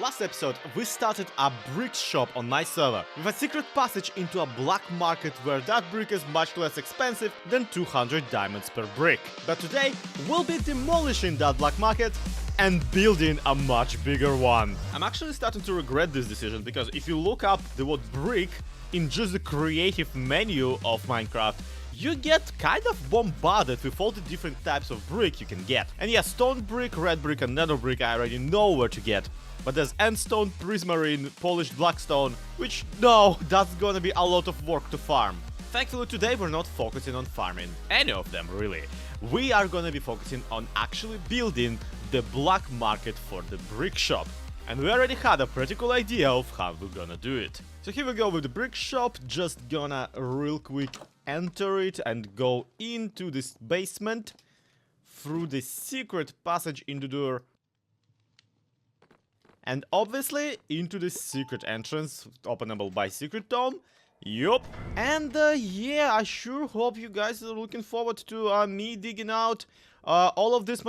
Last episode, we started a brick shop on my server, with a secret passage into a black market where that brick is much less expensive than 200 diamonds per brick. But today, we'll be demolishing that black market and building a much bigger one. I'm actually starting to regret this decision, because if you look up the word brick in just the creative menu of Minecraft, you get kind of bombarded with all the different types of brick you can get. And yeah, stone brick, red brick and nether brick I already know where to get. But there's endstone, prismarine, polished blackstone, which, no, that's gonna be a lot of work to farm. Thankfully today we're not focusing on farming any of them, really. We are gonna be focusing on actually building the black market for the brick shop. And we already had a pretty cool idea of how we're gonna do it. So here we go with the brick shop, just gonna real quick enter it and go into this basement through the secret passage in the door. And obviously into the secret entrance, openable by secret tome. Yup. And yeah, I sure hope you guys are looking forward to me digging out all of this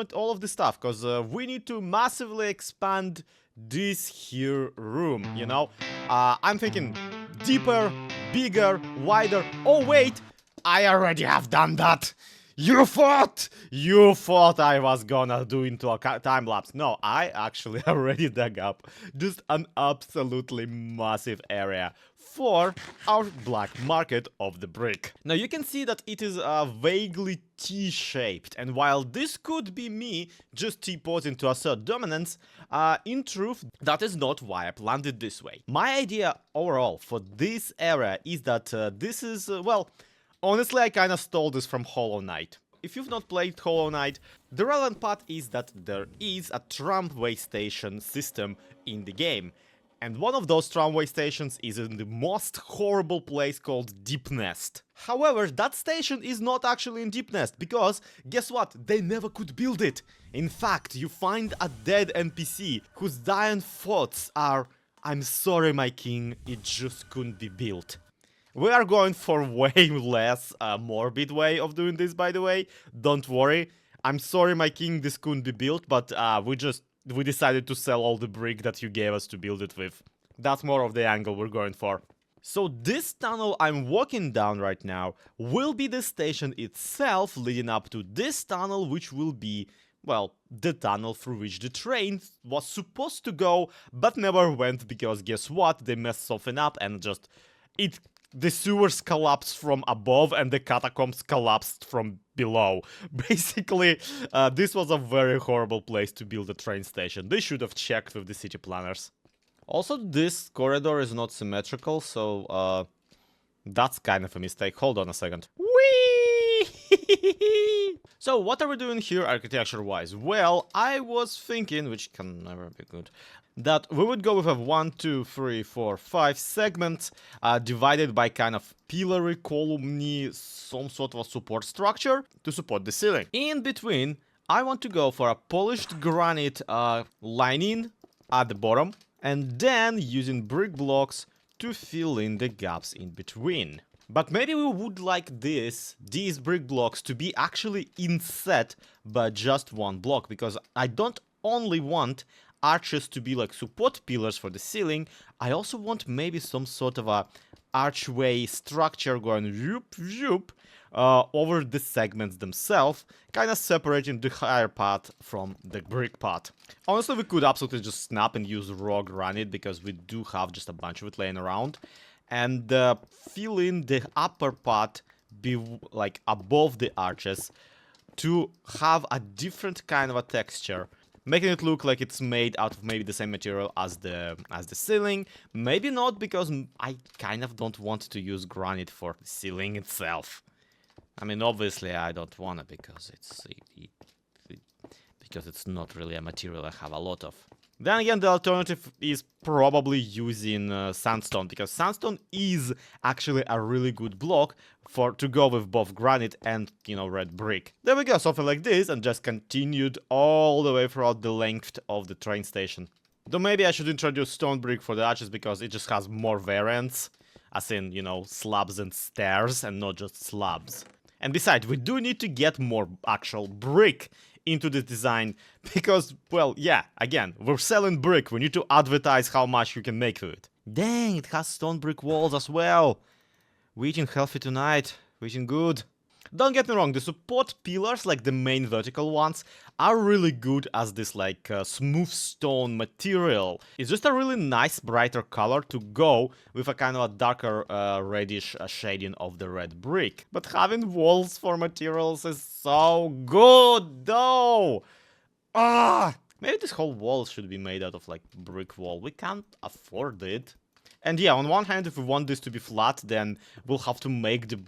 stuff, because we need to massively expand this here room, you know? I'm thinking deeper, bigger, wider. Oh wait, I already have done that. You thought I was gonna do into a time lapse. No, I actually already dug up just an absolutely massive area for our black market of the brick. Now you can see that it is vaguely T-shaped, and while this could be me just T-posing to assert dominance, in truth, that is not why I planned it this way. My idea overall for this area is that this is, well, honestly, I kinda stole this from Hollow Knight. If you've not played Hollow Knight, the relevant part is that there is a tramway station system in the game. And one of those tramway stations is in the most horrible place called Deep Nest. However, that station is not actually in Deep Nest, because, guess what, they never could build it. In fact, you find a dead NPC whose dying thoughts are, "I'm sorry my king, it just couldn't be built." We are going for way less morbid way of doing this, by the way. Don't worry. I'm sorry, my king, this couldn't be built, but we decided to sell all the brick that you gave us to build it with. That's more of the angle we're going for. So this tunnel I'm walking down right now will be the station itself leading up to this tunnel, which will be, well, the tunnel through which the train was supposed to go, but never went, because guess what? They messed something up and just... The sewers collapsed from above and the catacombs collapsed from below. Basically, this was a very horrible place to build a train station. They should have checked with the city planners. Also, this corridor is not symmetrical, so that's kind of a mistake. Hold on a second. Whee! So, what are we doing here architecture-wise? Well, I was thinking, which can never be good, that we would go with a 1, 2, 3, 4, 5 segments divided by kind of pillar, column, some sort of a support structure to support the ceiling. In between, I want to go for a polished granite lining at the bottom, and then using brick blocks to fill in the gaps in between. But maybe we would like these brick blocks to be actually inset by just one block, because I don't only want arches to be like support pillars for the ceiling, I also want maybe some sort of a archway structure going whoop over the segments themselves, kind of separating the higher part from the brick part. Honestly, we could absolutely just snap and use raw granite, because we do have just a bunch of it laying around, and fill in the upper part be like above the arches to have a different kind of a texture, making it look like it's made out of maybe the same material as the ceiling. Maybe not, because I kind of don't want to use granite for the ceiling itself. I mean, obviously I don't want it, because it's not really a material I have a lot of. Then again, the alternative is probably using sandstone, because sandstone is actually a really good block to go with both granite and, you know, red brick. There we go, something like this, and just continued all the way throughout the length of the train station. Though maybe I should introduce stone brick for the arches, because it just has more variants, as in, you know, slabs and stairs, and not just slabs. And besides, we do need to get more actual brick into the design because, well, yeah, again, we're selling brick. We need to advertise how much you can make with it. Dang, it has stone brick walls as well. We're eating healthy tonight. We're eating good. Don't get me wrong, the support pillars, like the main vertical ones, are really good as this like smooth stone material. It's just a really nice brighter color to go with a kind of a darker reddish shading of the red brick. But having walls for materials is so good though! Ah! Maybe this whole wall should be made out of like brick wall. We can't afford it. And yeah, on one hand, if we want this to be flat, then we'll have to make the,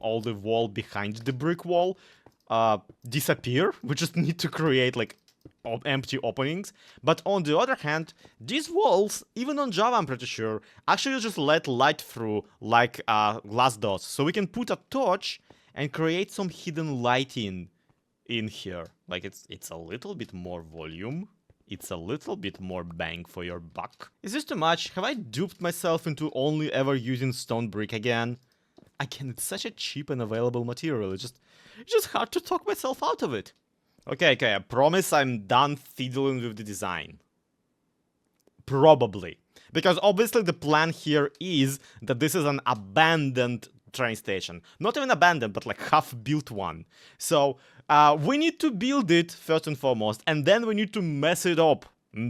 all the wall behind the brick wall disappear. We just need to create like empty openings. But on the other hand, these walls, even on Java, I'm pretty sure, actually just let light through like glass doors. So we can put a torch and create some hidden lighting in here. Like it's a little bit more volume. It's a little bit more bang for your buck. Is this too much? Have I duped myself into only ever using stone brick again? Again, it's such a cheap and available material. It's just hard to talk myself out of it. Okay, I promise I'm done fiddling with the design. Probably. Because obviously the plan here is that this is an abandoned train station. Not even abandoned, but like half-built one. So we need to build it first and foremost, and then we need to mess it up.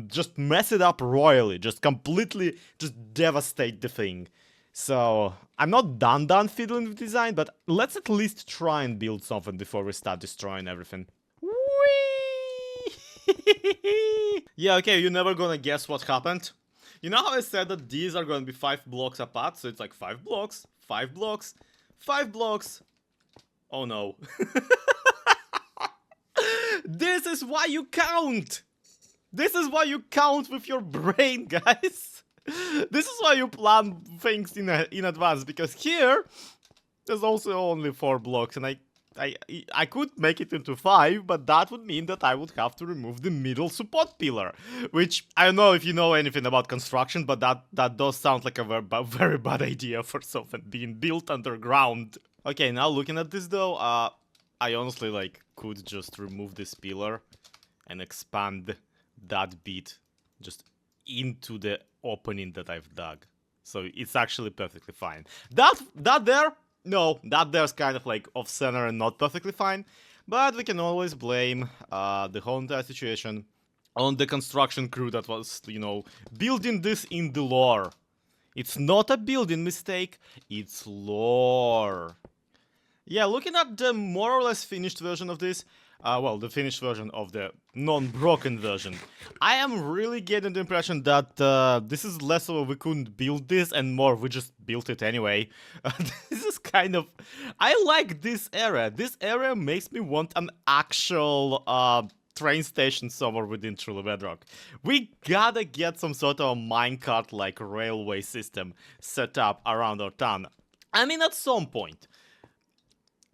Just mess it up royally. Just completely just devastate the thing. So I'm not done fiddling with design, but let's at least try and build something before we start destroying everything. Whee! Yeah, okay, you're never gonna guess what happened. You know how I said that these are gonna be 5 blocks apart? So it's like 5 blocks, 5 blocks, 5 blocks. Oh no. This is why you count! This is why you count with your brain, guys! This is why you plan things in advance, because here there's also only 4 blocks, and I could make it into 5, but that would mean that I would have to remove the middle support pillar, which I don't know if you know anything about construction, but that does sound like a very bad idea for something being built underground. Okay, now looking at this though, I honestly like could just remove this pillar and expand that bit just into the opening that I've dug. So it's actually perfectly fine. That there, no, that there's kind of like off center and not perfectly fine, but we can always blame the whole entire situation on the construction crew that was, building this in the lore. It's not a building mistake, it's lore. Yeah, looking at the more or less finished version of this, well, the finished version of the non-broken version, I am really getting the impression that this is less of a we couldn't build this and more we just built it anyway. This is kind of... I like this area. This area makes me want an actual train station somewhere within Truly Bedrock. We gotta get some sort of minecart-like railway system set up around our town. I mean, at some point.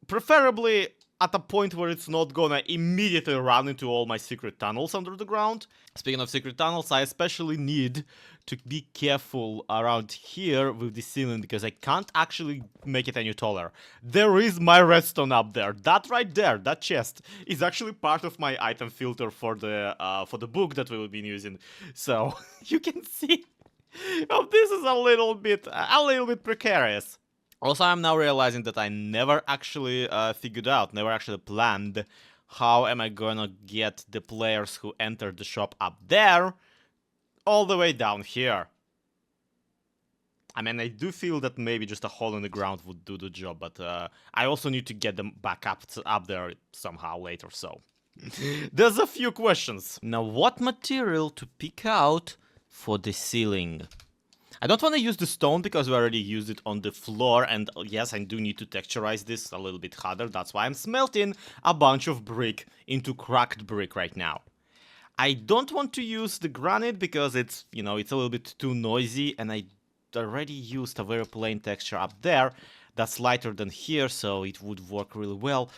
Preferably at a point where it's not gonna immediately run into all my secret tunnels under the ground. Speaking of secret tunnels, I especially need to be careful around here with the ceiling because I can't actually make it any taller. There is my redstone up there. That right there, that chest, is actually part of my item filter for the book that we will be using. So you can see, this is a little bit precarious. Also, I'm now realizing that I never actually figured out, never actually planned how am I gonna get the players who entered the shop up there all the way down here. I mean, I do feel that maybe just a hole in the ground would do the job, but I also need to get them back up there somehow later, so. There's a few questions. Now, what material to pick out for the ceiling? I don't want to use the stone because we already used it on the floor, and yes, I do need to texturize this a little bit harder. That's why I'm smelting a bunch of brick into cracked brick right now. I don't want to use the granite because it's, it's a little bit too noisy, and I already used a very plain texture up there that's lighter than here, so it would work really well.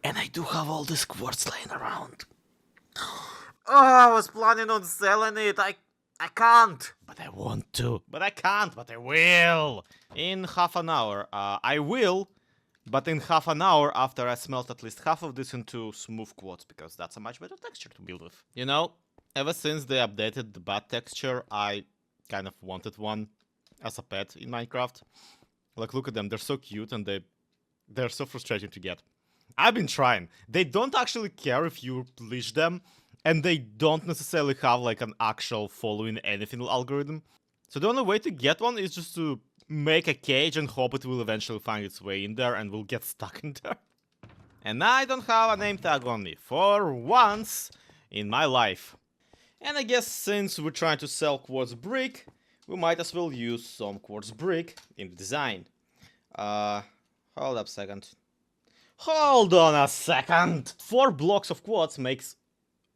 And I do have all this quartz laying around. Oh, I was planning on selling it. I can't, but I want to. But I can't, but I will. In half an hour, I will But in half an hour after I smelt at least half of this into smooth quartz, because that's a much better texture to build with. You know, ever since they updated the bat texture, I kind of wanted one as a pet in Minecraft. Like, look at them, they're so cute and they're so frustrating to get. I've been trying. They don't actually care if you leash them, and they don't necessarily have like an actual following anything algorithm. So the only way to get one is just to make a cage and hope it will eventually find its way in there and will get stuck in there. And I don't have a name tag on me, for once in my life. And I guess since we're trying to sell quartz brick, we might as well use some quartz brick in the design. Hold up a second. Hold on a second! 4 blocks of quartz makes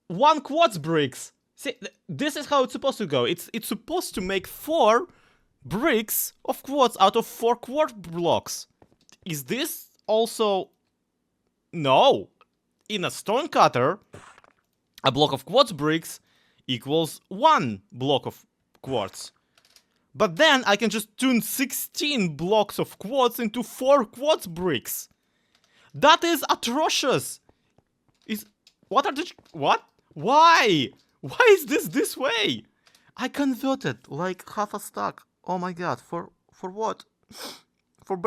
1 quartz bricks! See, this is how it's supposed to go. It's supposed to make 4 bricks of quartz out of 4 quartz blocks. Is this also... No! In a stone cutter, a block of quartz bricks equals 1 block of quartz. But then I can just turn 16 blocks of quartz into 4 quartz bricks. That is atrocious! What are the... What? Why? Why is this way? I converted like half a stack. Oh my god, for what? For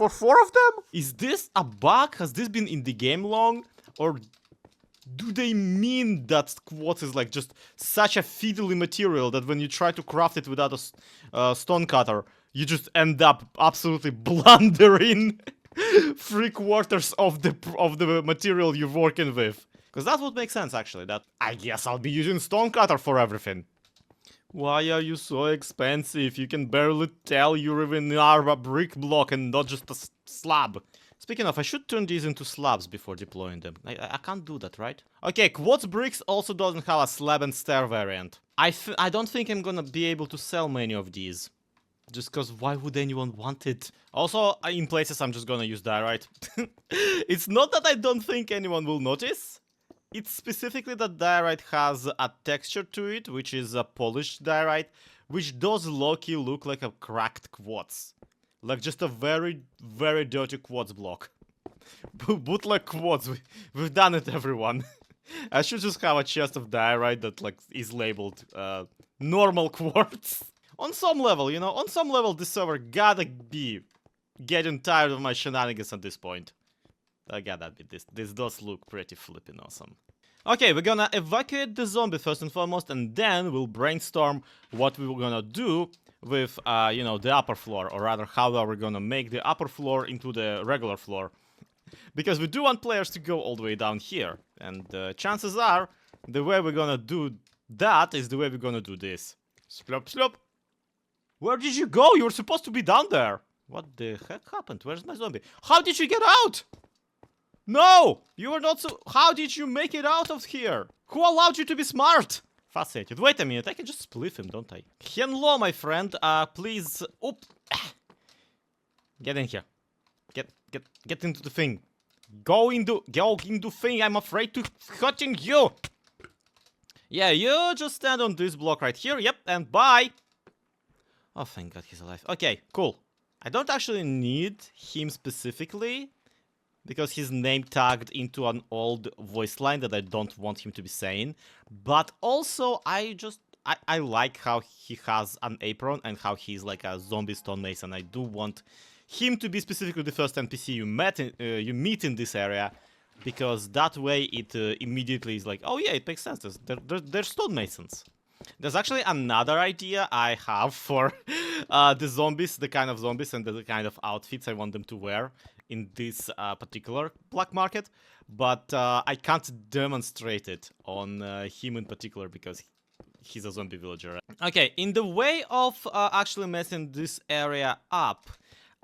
4 of them? Is this a bug? Has this been in the game long? Or do they mean that quartz is like just such a fiddly material that when you try to craft it without a stone cutter, you just end up absolutely blundering 3/4 of the material you're working with? Because that would make sense, actually. That I guess I'll be using stone cutter for everything. Why are you so expensive? You can barely tell you're even a brick block and not just a slab. Speaking of, I should turn these into slabs before deploying them. I can't do that, right? Okay, quartz bricks also doesn't have a slab and stair variant. I don't think I'm gonna be able to sell many of these. Just because why would anyone want it? Also, in places I'm just gonna use diorite. It's not that I don't think anyone will notice. It's specifically that diorite has a texture to it, which is a polished diorite, which does low-key look like a cracked quartz. Like just a very, very dirty quartz block. Bootleg quartz, we've done it, everyone. I should just have a chest of diorite that like is labeled normal quartz. On some level, you know, on some level this server gotta be getting tired of my shenanigans at this point. I gotta admit, this does look pretty flippin' awesome. Okay, we're gonna evacuate the zombie first and foremost, and then we'll brainstorm what we were gonna do with, you know, the upper floor, or rather, how are we gonna make the upper floor into the regular floor. Because we do want players to go all the way down here, and chances are, the way we're gonna do that is the way we're gonna do this. Slop, slop. Where did you go? You were supposed to be down there. What the heck happened? Where's my zombie? How did you get out? No! You were not so... How did you make it out of here? Who allowed you to be smart? Fascinated. Wait a minute, I can just split him, don't I? Hello, my friend. Please... Oop! Get in here. Get into the thing. Go into thing. I'm afraid to hurting you. Yeah, you just stand on this block right here. Yep, and bye. Oh, thank God he's alive. Okay, cool. I don't actually need him specifically, because he's name tagged into an old voice line that I don't want him to be saying. But also, I like how he has an apron and how he's like a zombie stonemason. I do want him to be specifically the first NPC you meet in this area, because that way it immediately is like, oh yeah, it makes sense. They're stonemasons. There's actually another idea I have for the zombies, the kind of zombies and the kind of outfits I want them to wear in this particular black market, but I can't demonstrate it on him in particular because he's a zombie villager. Okay, in the way of actually messing this area up,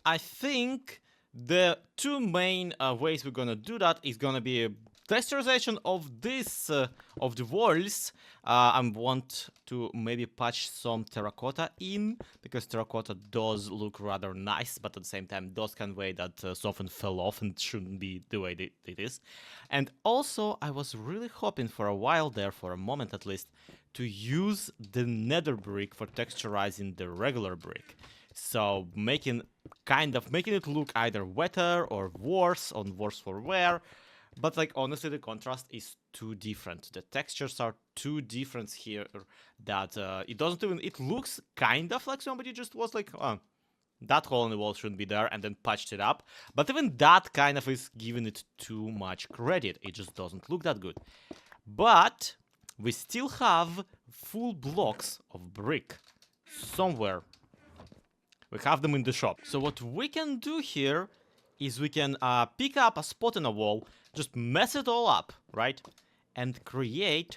I think the 2 main ways we're gonna do that is gonna be a texturization of this, of the walls. I want to maybe patch some terracotta in, because terracotta does look rather nice, but at the same time does convey that something fell off and shouldn't be the way it is. And also, I was really hoping for a while there, for a moment at least, to use the nether brick for texturizing the regular brick. So making it look either wetter or worse, on worse for wear. But like honestly, the contrast is too different. The textures are too different here that it doesn't even. It looks kind of like somebody just was like, oh, that hole in the wall shouldn't be there, and then patched it up. But even that kind of is giving it too much credit. It just doesn't look that good. But we still have full blocks of brick somewhere. We have them in the shop. So what we can do here is we can pick up a spot in a wall, just mess it all up, right? And create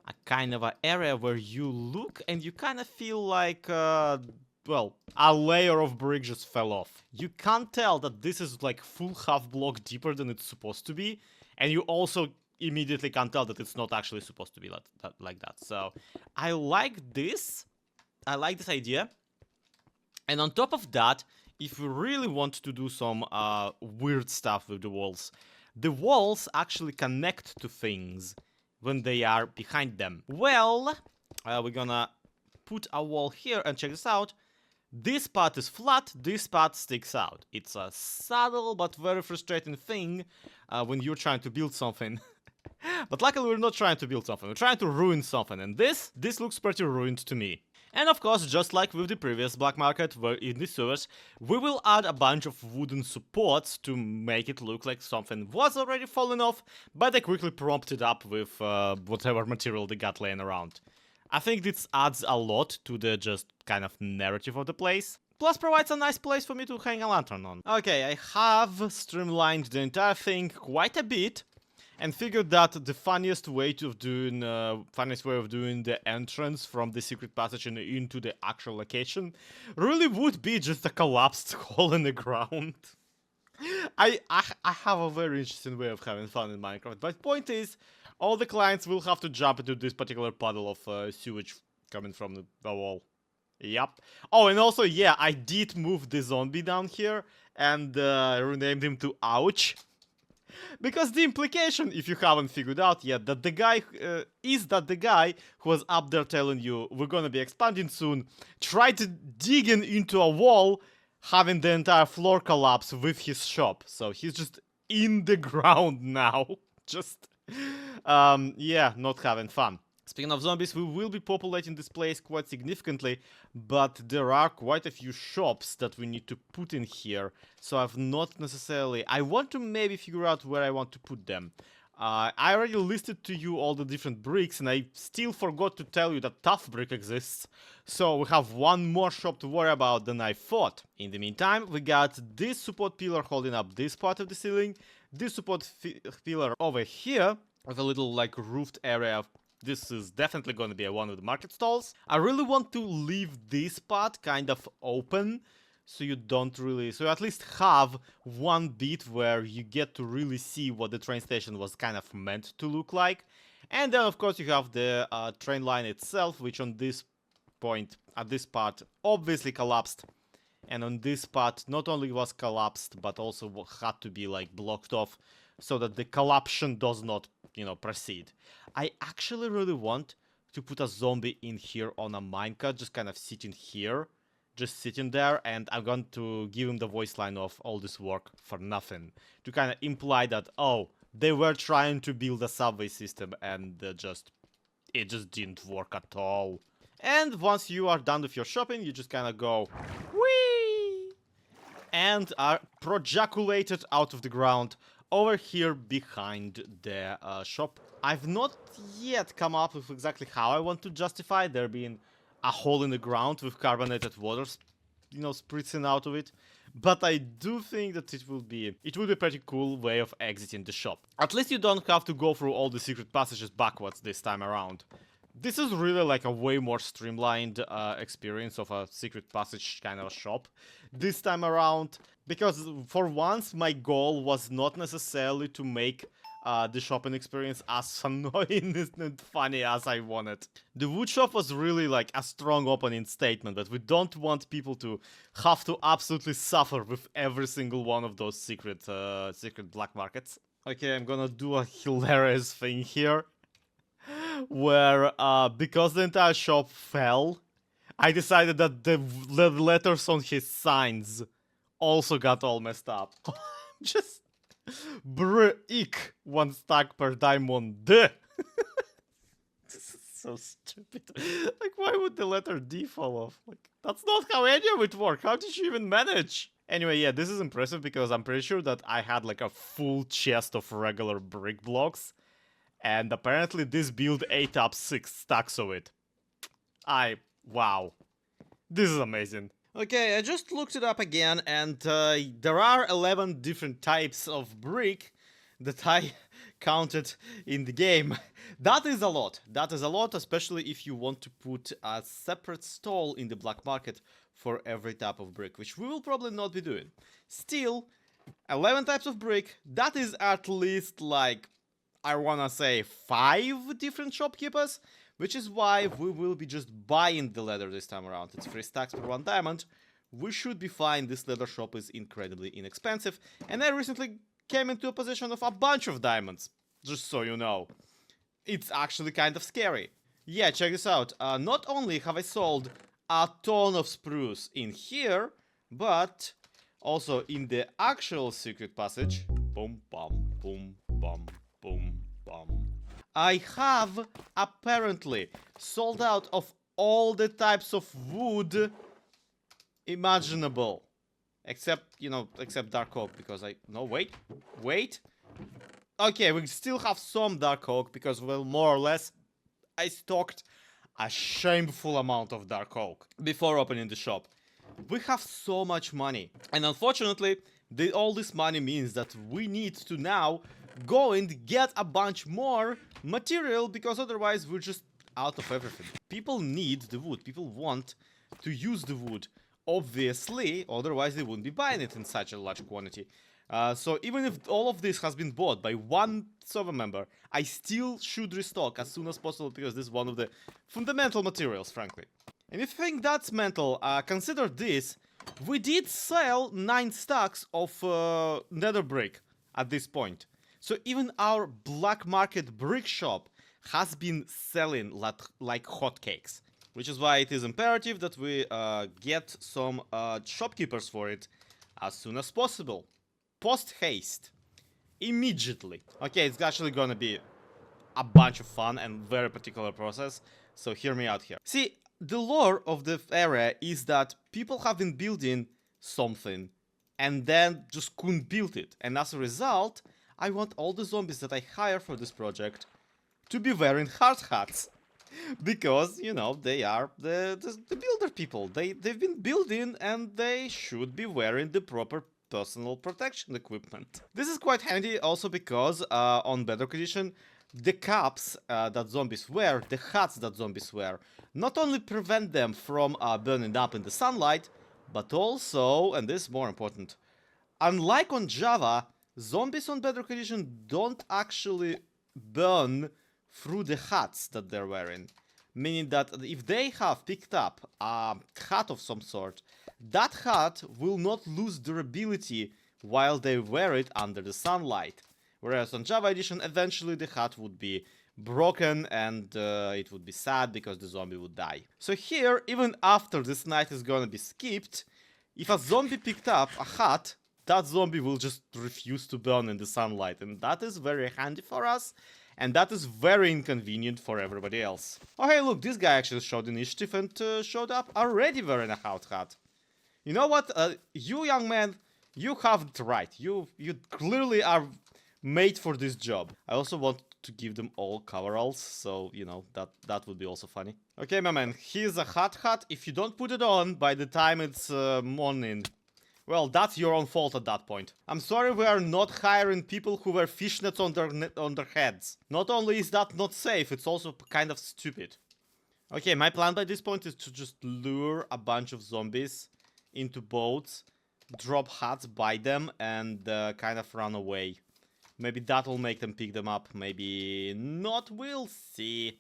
a kind of an area where you look and you kind of feel like, well, a layer of brick just fell off. You can't tell that this is like full half block deeper than it's supposed to be. And you also immediately can't tell that it's not actually supposed to be like that. So I like this. I like this idea. And on top of that, if we really want to do some weird stuff with the walls actually connect to things when they are behind them. Well, we're gonna put a wall here and check this out. This part is flat, this part sticks out. It's a subtle but very frustrating thing when you're trying to build something. But luckily we're not trying to build something, we're trying to ruin something, and this looks pretty ruined to me. And of course, just like with the previous black market, where in the sewers, we will add a bunch of wooden supports to make it look like something was already fallen off, but they quickly propped it up with whatever material they got laying around. I think this adds a lot to the just kind of narrative of the place. Plus provides a nice place for me to hang a lantern on. Okay, I have streamlined the entire thing quite a bit. And figured that the funniest way of doing the entrance from the secret passage into the actual location really would be just a collapsed hole in the ground. I have a very interesting way of having fun in Minecraft, but point is, all the clients will have to jump into this particular puddle of sewage coming from the wall. Yep. Oh, and also, yeah, I did move the zombie down here and renamed him to Ouch. Because the implication, if you haven't figured out yet, that the guy who was up there telling you we're gonna be expanding soon, tried to dig into a wall, having the entire floor collapse with his shop. So he's just in the ground now. Just, yeah, not having fun. Speaking of zombies, we will be populating this place quite significantly, but there are quite a few shops that we need to put in here, so I've not necessarily... I want to maybe figure out where I want to put them. I already listed to you all the different bricks, and I still forgot to tell you that tough brick exists, so we have one more shop to worry about than I thought. In the meantime, we got this support pillar holding up this part of the ceiling, this support pillar over here, with a little like roofed area. This is definitely going to be one of the market stalls. I really want to leave this part kind of open, so you at least have one bit where you get to really see what the train station was kind of meant to look like. And then of course you have the train line itself, which on this point, at this part, obviously collapsed. And on this part, not only was collapsed, but also had to be like blocked off, so that the collapsion does not, proceed. I actually really want to put a zombie in here on a minecart, just kind of sitting here, just sitting there, and I'm going to give him the voice line of all this work for nothing, to kind of imply that, oh, they were trying to build a subway system and it just didn't work at all. And once you are done with your shopping, you just kind of go, whee, and are projeculated out of the ground over here behind the shop. I've not yet come up with exactly how I want to justify there being a hole in the ground with carbonated water, spritzing out of it. But I do think that it will be a pretty cool way of exiting the shop. At least you don't have to go through all the secret passages backwards this time around. This is really like a way more streamlined experience of a secret passage kind of shop this time around. Because for once, my goal was not necessarily to make the shopping experience as annoying and funny as I wanted. The wood shop was really like a strong opening statement that we don't want people to have to absolutely suffer with every single one of those secret black markets. Okay, I'm gonna do a hilarious thing here, where because the entire shop fell, I decided that the letters on his signs also got all messed up. Just brick 1 stack per diamond. This is so stupid. Like, why would the letter D fall off? Like, that's not how any of it worked. How did you even manage? Anyway, yeah, this is impressive because I'm pretty sure that I had like a full chest of regular brick blocks. And apparently this build ate up 6 stacks of it. Wow. This is amazing. Okay, I just looked it up again, and there are 11 different types of brick that I counted in the game. That is a lot. That is a lot, especially if you want to put a separate stall in the black market for every type of brick, which we will probably not be doing. Still, 11 types of brick, that is at least like, I wanna say 5 different shopkeepers, which is why we will be just buying the leather this time around. It's 3 stacks per 1 diamond. We should be fine. This leather shop is incredibly inexpensive. And I recently came into a position of a bunch of diamonds. Just so you know. It's actually kind of scary. Yeah, check this out. Not only have I sold a ton of spruce in here, but also in the actual secret passage. Boom, bum, boom, bum, boom, bum. I have apparently sold out of all the types of wood imaginable. Except, except dark oak, because no, wait. Okay, we still have some dark oak, because, well, more or less, I stocked a shameful amount of dark oak before opening the shop. We have so much money. And unfortunately, all this money means that we need to now go and get a bunch more material, because otherwise we're just out of everything. People need the wood. People want to use the wood, obviously, otherwise they wouldn't be buying it in such a large quantity. So even if all of this has been bought by one server member, I still should restock as soon as possible, because this is one of the fundamental materials, frankly. And if you think that's mental, consider this. We did sell 9 stacks of nether brick at this point. So even our black market brick shop has been selling like hotcakes. Which is why it is imperative that we get some shopkeepers for it as soon as possible. Post haste. Immediately. Okay, it's actually gonna be a bunch of fun and very particular process. So hear me out here. See, the lore of the area is that people have been building something and then just couldn't build it. And as a result, I want all the zombies that I hire for this project to be wearing hard hats. Because, they are the builder people. They've been building and they should be wearing the proper personal protection equipment. This is quite handy also because on Bedrock Edition, the caps that zombies wear, the hats that zombies wear, not only prevent them from burning up in the sunlight, but also, and this is more important, unlike on Java, zombies on Bedrock Edition don't actually burn through the hats that they're wearing. Meaning that if they have picked up a hat of some sort, that hat will not lose durability while they wear it under the sunlight. Whereas on Java Edition, eventually the hat would be broken and it would be sad because the zombie would die. So here, even after this night is gonna be skipped, if a zombie picked up a hat, that zombie will just refuse to burn in the sunlight. And that is very handy for us. And that is very inconvenient for everybody else. Oh hey, look, this guy actually showed initiative and showed up already wearing a hard hat. You know what? You young man, you have it right. You clearly are made for this job. I also want to give them all coveralls, so, that would be also funny. Okay, my man, here's a hard hat. If you don't put it on by the time it's morning, well, that's your own fault at that point. I'm sorry we are not hiring people who wear fishnets on their heads. Not only is that not safe, it's also kind of stupid. Okay, my plan by this point is to just lure a bunch of zombies into boats, drop hats by them, and kind of run away. Maybe that'll make them pick them up, maybe not, we'll see.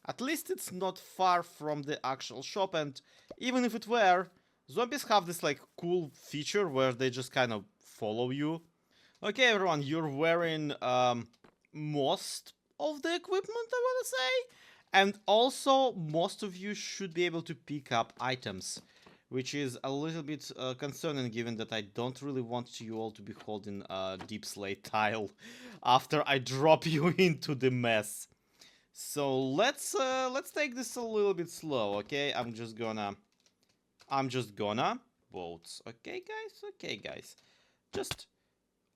At least it's not far from the actual shop, and even if it were, zombies have this cool feature where they just kind of follow you. Okay, everyone, you're wearing most of the equipment, I wanna say. And also, most of you should be able to pick up items, which is a little bit concerning, given that I don't really want you all to be holding a deep slate tile after I drop you into the mess. So let's take this a little bit slow, okay? I'm just gonna bolts. Okay, guys. Just,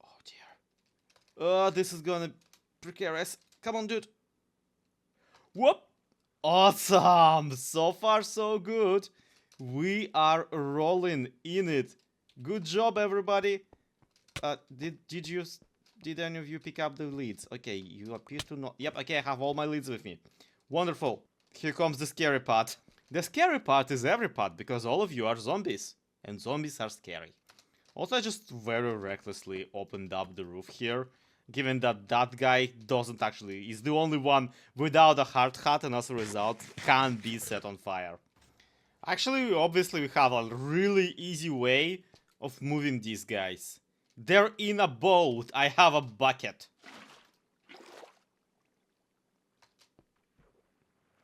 oh dear. This is gonna precarious. Come on, dude. Whoop! Awesome! So far, so good. We are rolling in it. Good job, everybody. Did any of you pick up the leads? Okay, you appear to not. Yep, okay, I have all my leads with me. Wonderful. Here comes the scary part. The scary part is every part, because all of you are zombies. And zombies are scary. Also, I just very recklessly opened up the roof here, given that that guy doesn't actually, is the only one without a hard hat, and as a result, can't be set on fire. Actually, obviously, we have a really easy way of moving these guys. They're in a boat. I have a bucket.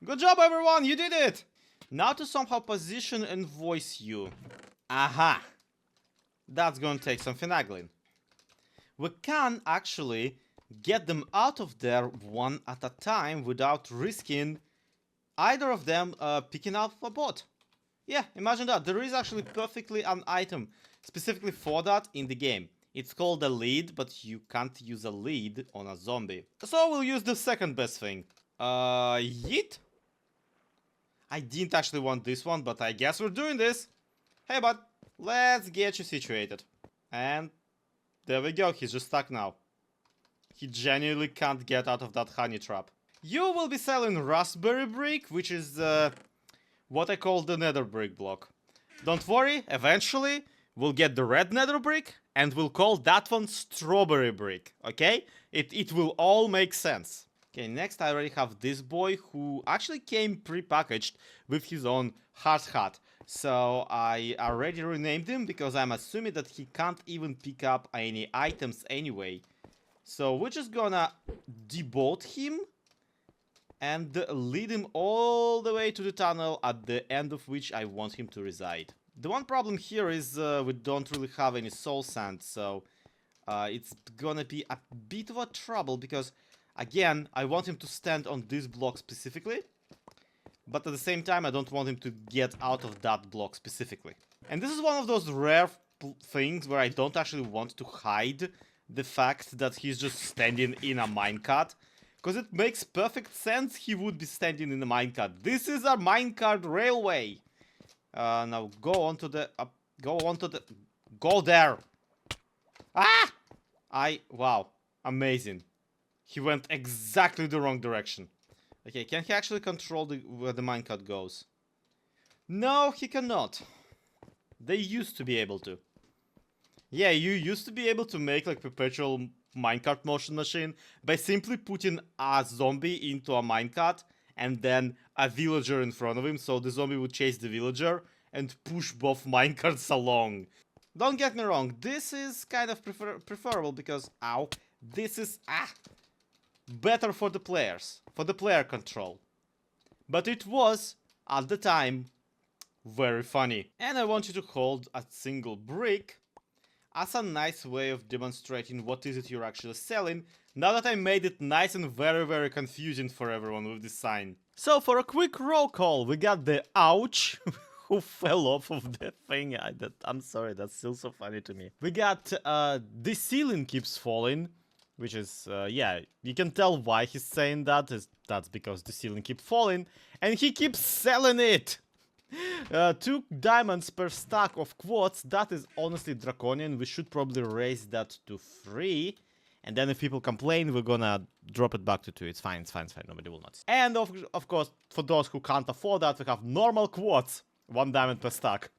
Good job, everyone. You did it. Now to somehow position and voice you. Aha. That's gonna take some finagling. We can actually get them out of there one at a time without risking either of them picking up a bot. Yeah, imagine that. There is actually perfectly an item specifically for that in the game. It's called a lead, but you can't use a lead on a zombie. So we'll use the second best thing. Yeet? I didn't actually want this one, but I guess we're doing this. Hey, bud, let's get you situated. And there we go, he's just stuck now. He genuinely can't get out of that honey trap. You will be selling raspberry brick, which is what I call the nether brick block. Don't worry, eventually we'll get the red nether brick and we'll call that one strawberry brick, okay? It will all make sense. Okay, next I already have this boy who actually came pre-packaged with his own hard hat. So I already renamed him because I'm assuming that he can't even pick up any items anyway. So we're just gonna debolt him and lead him all the way to the tunnel at the end of which I want him to reside. The one problem here is we don't really have any soul sand, so it's gonna be a bit of a trouble because, again, I want him to stand on this block specifically, but at the same time I don't want him to get out of that block specifically. And this is one of those rare things where I don't actually want to hide the fact that he's just standing in a minecart, because it makes perfect sense he would be standing in a minecart. This is a minecart railway. Now go there. Ah! Wow, amazing. He went exactly the wrong direction. Okay, can he actually control where the minecart goes? No, he cannot. They used to be able to. Yeah, you used to be able to make like perpetual minecart motion machine by simply putting a zombie into a minecart and then a villager in front of him, so the zombie would chase the villager and push both minecarts along. Don't get me wrong, this is kind of preferable because, ow, this is better for the players, for the player control. But it was, at the time, very funny. And I want you to hold a single brick as a nice way of demonstrating what is it you're actually selling, now that I made it nice and very, very confusing for everyone with this sign. So for a quick roll call, we got the ouch, who fell off of the thing. I'm sorry, that's still so funny to me. We got the ceiling keeps falling, which is, yeah, you can tell why he's saying that. That's because the ceiling keeps falling, and he keeps selling it! 2 diamonds per stack of quartz, that is honestly draconian. We should probably raise that to 3. And then if people complain, we're gonna drop it back to 2. It's fine, nobody will notice. And of course, for those who can't afford that, we have normal quartz, 1 diamond per stack.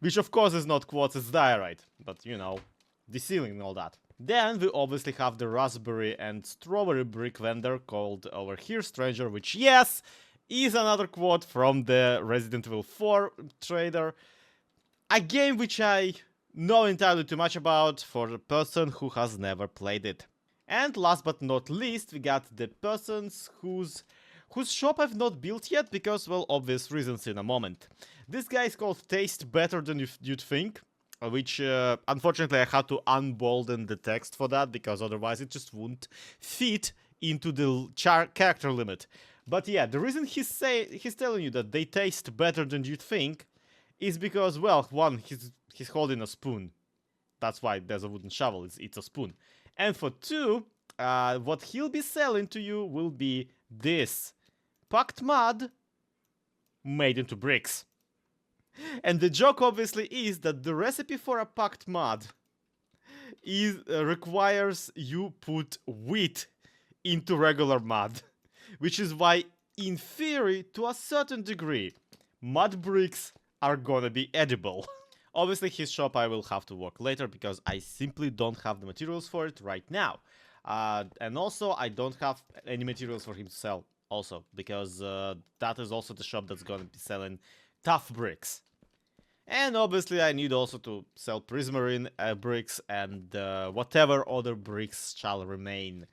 Which of course is not quartz, it's diorite. But you know, the ceiling and all that. Then we obviously have the raspberry and strawberry brick vendor called over here Stranger, which, yes, is another quote from the Resident Evil 4 trader. A game which I know entirely too much about for a person who has never played it. And last but not least, we got the persons whose whose shop I've not built yet because, well, obvious reasons in a moment. This guy is called Taste Better Than You'd Think, which, unfortunately, I had to unbolden the text for that because otherwise it just wouldn't fit into the character limit. But yeah, the reason he's telling you that they taste better than you'd think is because, well, one, he's holding a spoon. That's why there's a wooden shovel, it's a spoon. And for two, what he'll be selling to you will be this packed mud made into bricks. And the joke obviously is that the recipe for a packed mud requires you put wheat into regular mud. Which is why, in theory, to a certain degree, mud bricks are gonna be edible. Obviously, his shop I will have to work later because I simply don't have the materials for it right now. And also, I don't have any materials for him to sell also, because that is also the shop that's gonna be selling tough bricks. And obviously, I need also to sell prismarine bricks and whatever other bricks shall remain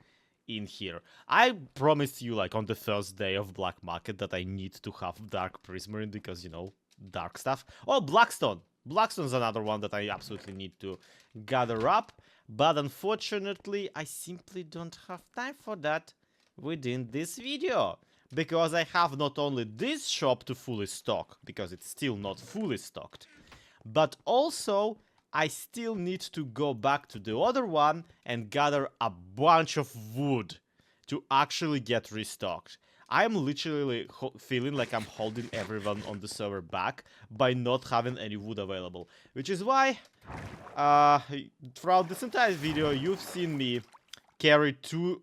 in here. I promised you, like, on the first day of Black Market that I need to have dark prismarine because, you know, dark stuff. Oh, Blackstone! Blackstone's another one that I absolutely need to gather up, but unfortunately, I simply don't have time for that within this video. Because I have not only this shop to fully stock, because it's still not fully stocked, but also I still need to go back to the other one and gather a bunch of wood to actually get restocked. I'm literally feeling like I'm holding everyone on the server back by not having any wood available. Which is why, throughout this entire video, you've seen me carry two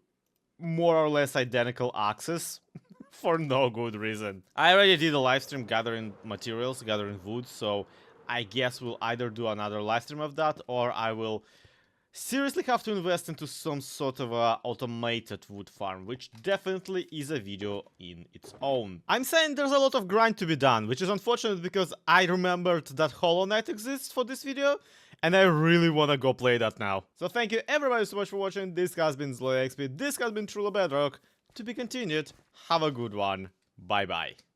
more or less identical axes for no good reason. I already did a livestream gathering materials, gathering wood, so I guess we'll either do another livestream of that, or I will seriously have to invest into some sort of a automated wood farm, which definitely is a video in its own. I'm saying there's a lot of grind to be done, which is unfortunate because I remembered that Hollow Knight exists for this video, and I really wanna go play that now. So thank you everybody so much for watching. This has been SloyXP, this has been Truly Bedrock. To be continued. Have a good one. Bye bye.